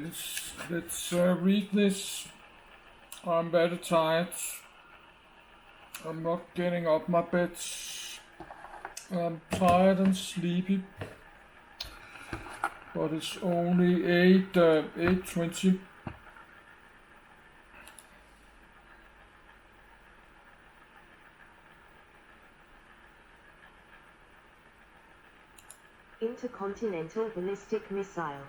let's read this. I'm very tired. I'm not getting up my bed. I'm tired and sleepy. But it's only 8:20. Intercontinental Ballistic Missile.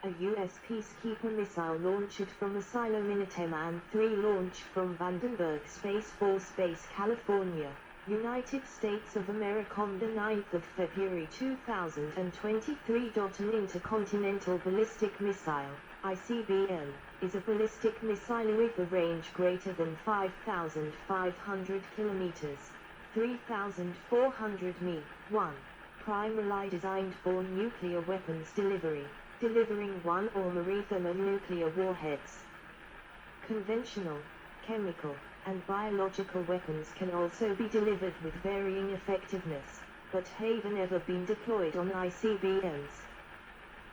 A U.S. peacekeeper missile launched from the Silo Minuteman III launched from Vandenberg Space Force Base, California, United States of America on the 9th of February 2023. An intercontinental ballistic missile, ICBM, is a ballistic missile with a range greater than 5,500 kilometers, 3,400 mi. 1. Primarily designed for nuclear weapons delivery, delivering one or more thermonuclear warheads. Conventional, chemical, and biological weapons can also be delivered with varying effectiveness, but have never been deployed on ICBMs.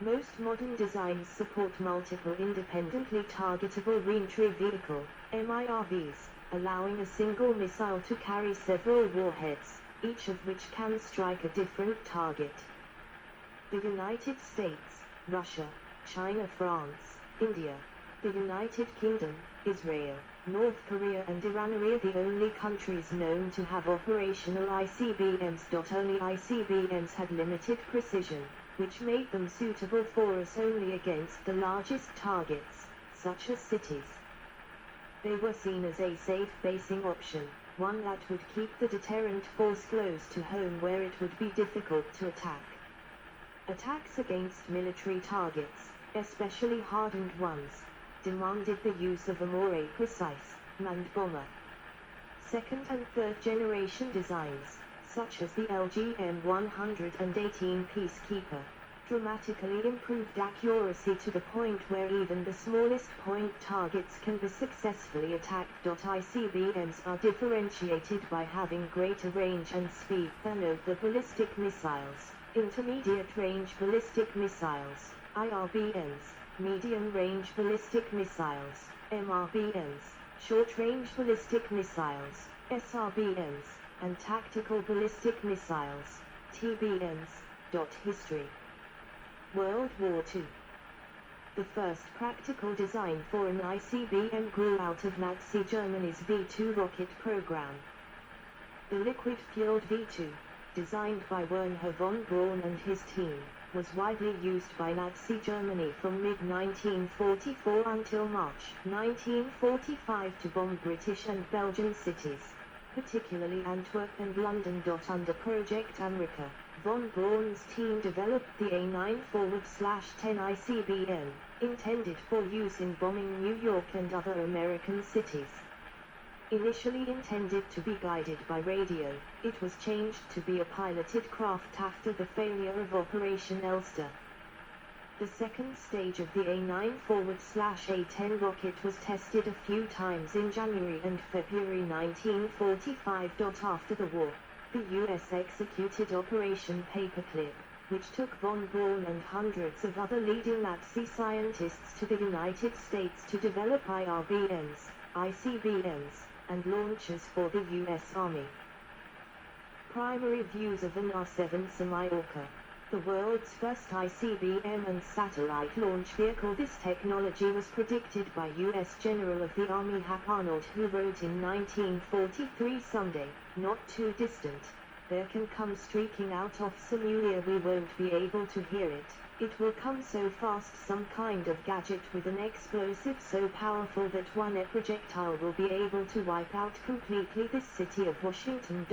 Most modern designs support multiple independently targetable reentry vehicle, MIRVs, allowing a single missile to carry several warheads, each of which can strike a different target. The United States, Russia, China, France, India, the United Kingdom, Israel, North Korea and Iran are the only countries known to have operational ICBMs. Only ICBMs had limited precision, which made them suitable for us only against the largest targets, such as cities. They were seen as a safe basing option, one that would keep the deterrent force close to home where it would be difficult to attack. Attacks against military targets, especially hardened ones, demanded the use of a more precise, manned bomber. Second and third generation designs, such as the LGM-118 Peacekeeper, dramatically improved accuracy to the point where even the smallest point targets can be successfully attacked. ICBMs are differentiated by having greater range and speed than the ballistic missiles, intermediate range ballistic missiles, IRBMs, medium range ballistic missiles, MRBMs, short range ballistic missiles, SRBMs, and tactical ballistic missiles, TBMs. History. World War II. The first practical design for an ICBM grew out of Nazi Germany's V-2 rocket program. The liquid-fueled V-2, designed by Werner von Braun and his team, was widely used by Nazi Germany from mid-1944 until March 1945 to bomb British and Belgian cities, particularly Antwerp and London. Under Project America, von Braun's team developed the A9/10 ICBM, intended for use in bombing New York and other American cities. Initially intended to be guided by radio, it was changed to be a piloted craft after the failure of Operation Elster. The second stage of the A9/A10 rocket was tested a few times in January and February 1945. After the war, the U.S. executed Operation Paperclip, which took von Braun and hundreds of other leading Nazi scientists to the United States to develop IRBMs, ICBMs, and launchers for the U.S. Army. Primary views of an R-7 Semyorka, the world's first ICBM and satellite launch vehicle. This technology was predicted by U.S. General of the Army Hap Arnold, who wrote in 1943, "Someday, not too distant, there can come streaking out of Samulia. We won't be able to hear it. It will come so fast, some kind of gadget with an explosive so powerful that one projectile will be able to wipe out completely this city of Washington."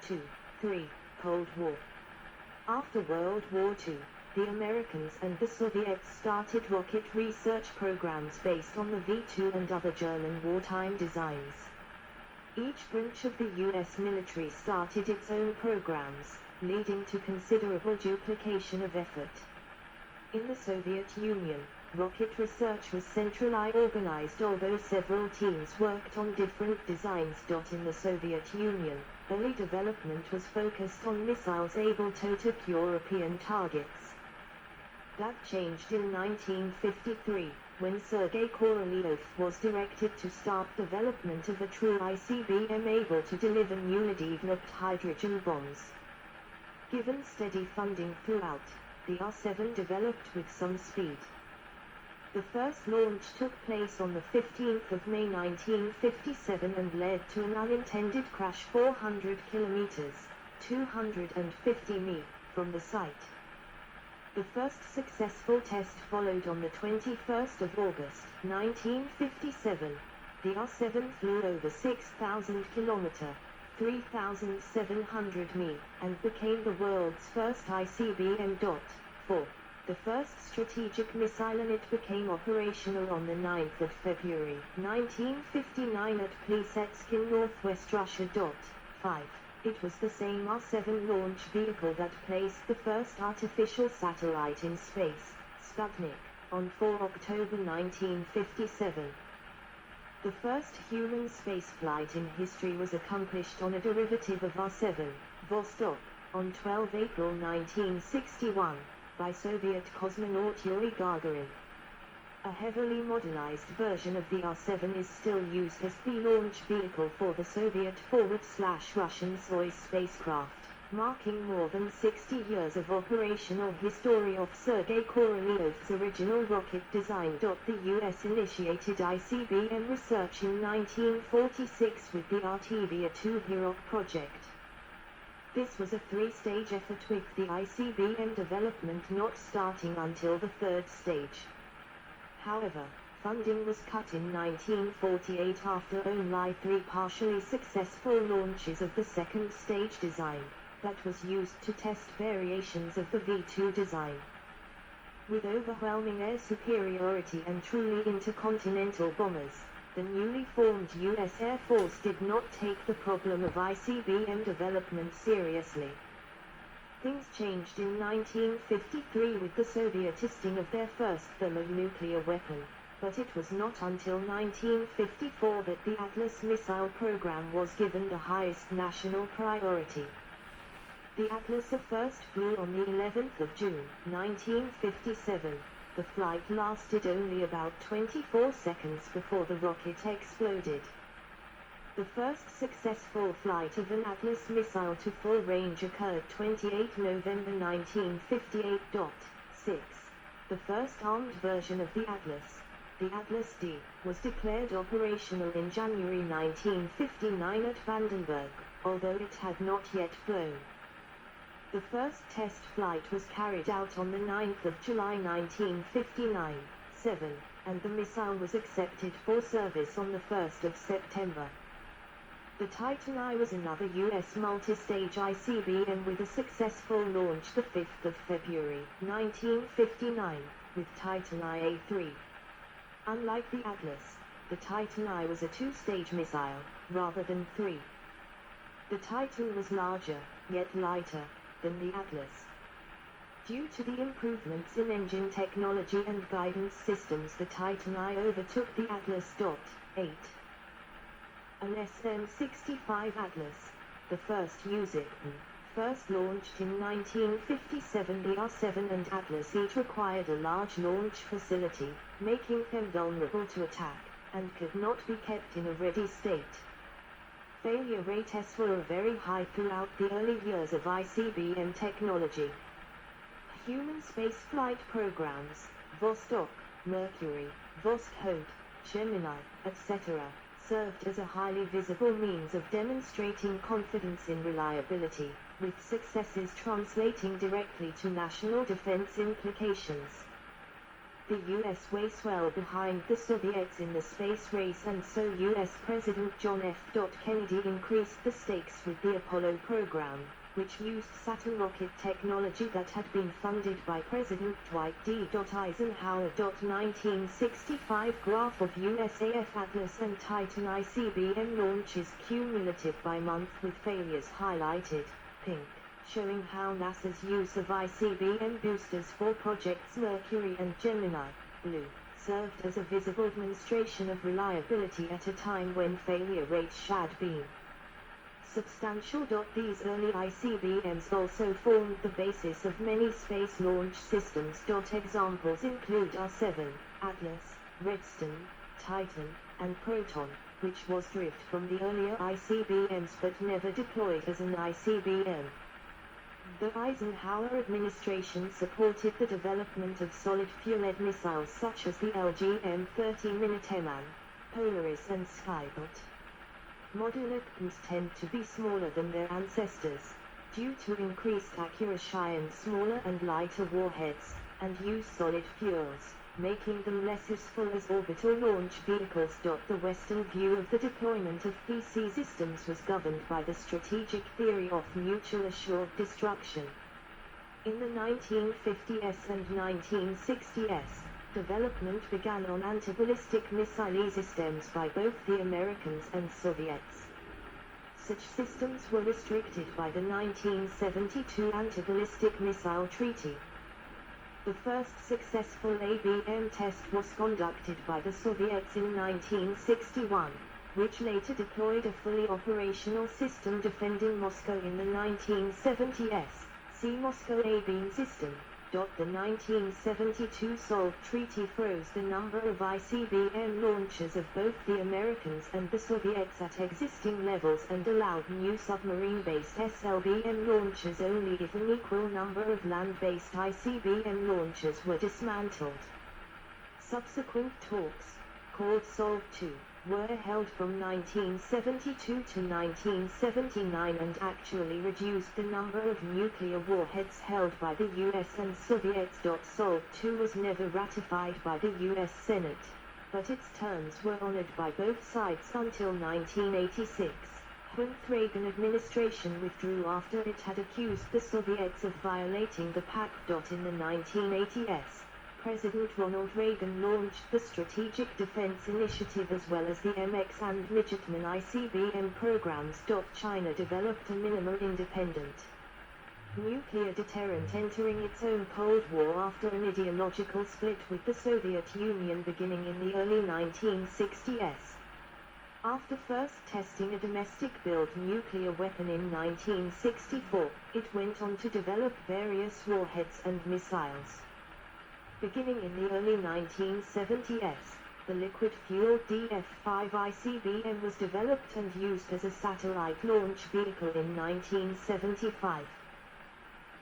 2. 3. Cold War. After World War II, the Americans and the Soviets started rocket research programs based on the V-2 and other German wartime designs. Each branch of the U.S. military started its own programs, leading to considerable duplication of effort. In the Soviet Union, rocket research was centrally organized, although several teams worked on different designs. In the Soviet Union, early development was focused on missiles able to attack European targets. That changed in 1953, when Sergei Korolev was directed to start development of a true ICBM able to deliver newly developed hydrogen bombs. Given steady funding throughout, the R-7 developed with some speed. The first launch took place on the 15th of May 1957 and led to an unintended crash 400 kilometers, 250 mi, from the site. The first successful test followed on the 21st of August, 1957. The R-7 flew over 6,000 km, 3,700 mi, and became the world's first ICBM.4. The first strategic missile, and it became operational on the 9th of February, 1959 at Plesetsk in northwest Russia. 5. It was the same R-7 launch vehicle that placed the first artificial satellite in space, Sputnik, on 4 October 1957. The first human spaceflight in history was accomplished on a derivative of R-7, Vostok, on 12 April 1961, by Soviet cosmonaut Yuri Gagarin. A heavily modelized version of the R-7 is still used as the launch vehicle for the Soviet /Russian Soyuz spacecraft, marking more than 60 years of operational history of Sergei Korolev's original rocket design. The US initiated ICBM research in 1946 with the RTV-A2 Hirok project. This was a three-stage effort, with the ICBM development not starting until the third stage. However, funding was cut in 1948 after only 3 partially successful launches of the second stage design, that was used to test variations of the V-2 design. With overwhelming air superiority and truly intercontinental bombers, the newly formed U.S. Air Force did not take the problem of ICBM development seriously. Things changed in 1953 with the Soviet testing of their first thermonuclear weapon, but it was not until 1954 that the Atlas missile program was given the highest national priority. The Atlas first flew on the 11th of June, 1957. The flight lasted only about 24 seconds before the rocket exploded. The first successful flight of an Atlas missile to full range occurred 28 November 1958. 6. The first armed version of the Atlas D, was declared operational in January 1959 at Vandenberg, although it had not yet flown. The first test flight was carried out on the 9th of July 1959, 7, and the missile was accepted for service on the 1st of September. The Titan I was another U.S. multi-stage ICBM with a successful launch the 5th of February, 1959, with Titan IA-3. Unlike the Atlas, the Titan I was a 2-stage missile, rather than 3. The Titan was larger, yet lighter, than the Atlas. Due to the improvements in engine technology and guidance systems, the Titan I overtook the Atlas. 8. An SM-65 Atlas, the first USICM, first launched in 1957. The R-7 and Atlas each required a large launch facility, making them vulnerable to attack, and could not be kept in a ready state. Failure rates were very high throughout the early years of ICBM technology. Human spaceflight programs, Vostok, Mercury, Voskhod, Gemini, etc., served as a highly visible means of demonstrating confidence in reliability, with successes translating directly to national defense implications. The US was well behind the Soviets in the space race, and so US President John F. Kennedy increased the stakes with the Apollo program, which used Saturn rocket technology that had been funded by President Dwight D. Eisenhower. 1965 graph of USAF Atlas and Titan ICBM launches cumulative by month with failures highlighted, pink, showing how NASA's use of ICBM boosters for projects Mercury and Gemini, blue, served as a visible demonstration of reliability at a time when failure rates had been substantial. These early ICBMs also formed the basis of many space launch systems. Examples include R-7, Atlas, Redstone, Titan, and Proton, which was derived from the earlier ICBMs but never deployed as an ICBM. The Eisenhower administration supported the development of solid-fueled missiles such as the LGM-30 Minuteman, Polaris and Skybolt. Modern weapons tend to be smaller than their ancestors, due to increased accuracy and smaller and lighter warheads, and use solid fuels, making them less useful as orbital launch vehicles. The Western view of the deployment of PC systems was governed by the strategic theory of mutual assured destruction. In the 1950s and 1960s, development began on anti-ballistic missile systems by both the Americans and Soviets. Such systems were restricted by the 1972 Anti-Ballistic Missile Treaty. The first successful ABM test was conducted by the Soviets in 1961, which later deployed a fully operational system defending Moscow in the 1970s. See Moscow A-beam system. The 1972 SALT Treaty froze the number of ICBM launches of both the Americans and the Soviets at existing levels and allowed new submarine-based SLBM launches only if an equal number of land-based ICBM launches were dismantled. Subsequent talks, called SALT II, were held from 1972 to 1979 and actually reduced the number of nuclear warheads held by the US and Soviets. SALT II was never ratified by the US Senate, but its terms were honored by both sides until 1986, when the Reagan administration withdrew after it had accused the Soviets of violating the pact. In the 1980s, President Ronald Reagan launched the Strategic Defense Initiative as well as the MX and Midgetman ICBM programs. China developed a minimal independent nuclear deterrent, entering its own Cold War after an ideological split with the Soviet Union beginning in the early 1960s. After first testing a domestic-built nuclear weapon in 1964, it went on to develop various warheads and missiles. Beginning in the early 1970s, the liquid-fueled DF-5 ICBM was developed and used as a satellite launch vehicle in 1975.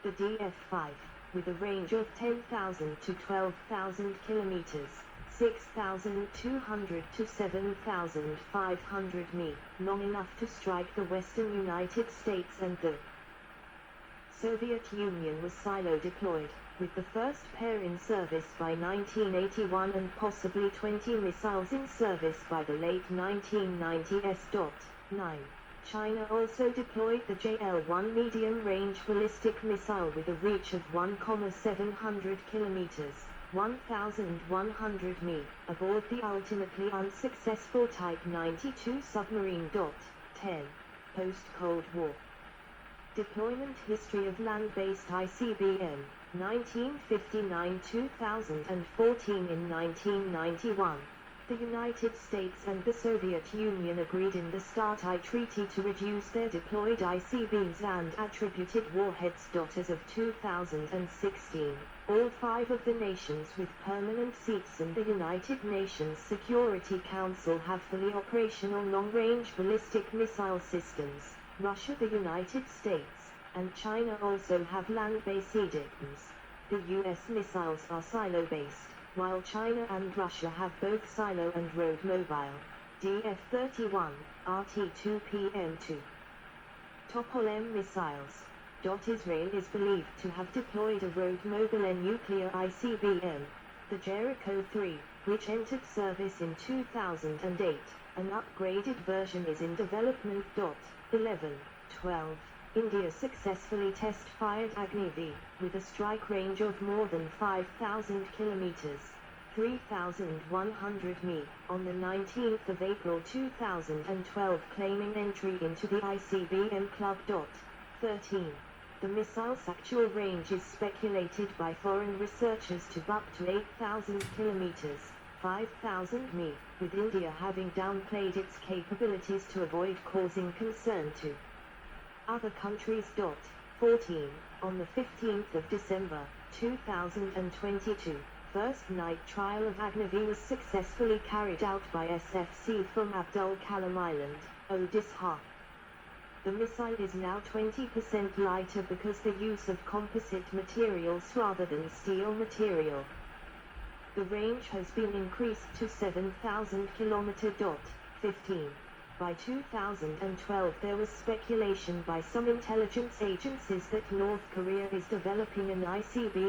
The DF-5, with a range of 10,000 to 12,000 kilometers, 6,200 to 7,500 mi, long enough to strike the western United States and the Soviet Union, was silo-deployed, with the first pair in service by 1981 and possibly 20 missiles in service by the late 1990s. 9. China also deployed the JL-1 medium-range ballistic missile with a reach of 1,700 kilometers, 1,100 mi, aboard the ultimately unsuccessful Type 92 submarine. 10. Post-Cold War deployment history of land-based ICBM, 1959-2014. In 1991, the United States and the Soviet Union agreed in the START-I Treaty to reduce their deployed ICBMs and attributed warheads. As of 2016, all 5 of the nations with permanent seats in the United Nations Security Council have fully operational long-range ballistic missile systems. Russia, the United States, and China also have land-based EDIMs. The US missiles are silo-based, while China and Russia have both silo and road mobile. DF-31, RT-2PM2. Topol-M missiles. Israel is believed to have deployed a road mobile nuclear ICBM, the Jericho-3, which entered service in 2008. An upgraded version is in development. 11. 12. India successfully test-fired Agni-V, with a strike range of more than 5,000 kilometers, 3,100 mi, on the 19th of April 2012, claiming entry into the ICBM Club. 13. The missile's actual range is speculated by foreign researchers to up to 8,000 kilometers, 5,000 mi, with India having downplayed its capabilities to avoid causing concern. 2. Other countries. 14. On the 15th of December, 2022, first night trial of Agnavi was successfully carried out by SFC from Abdul Kalam Island, Odisha. The missile is now 20% lighter because the use of composite materials rather than steel material. The range has been increased to 7,000 km. 15. By 2012 there was speculation by some intelligence agencies that North Korea is developing an ICBM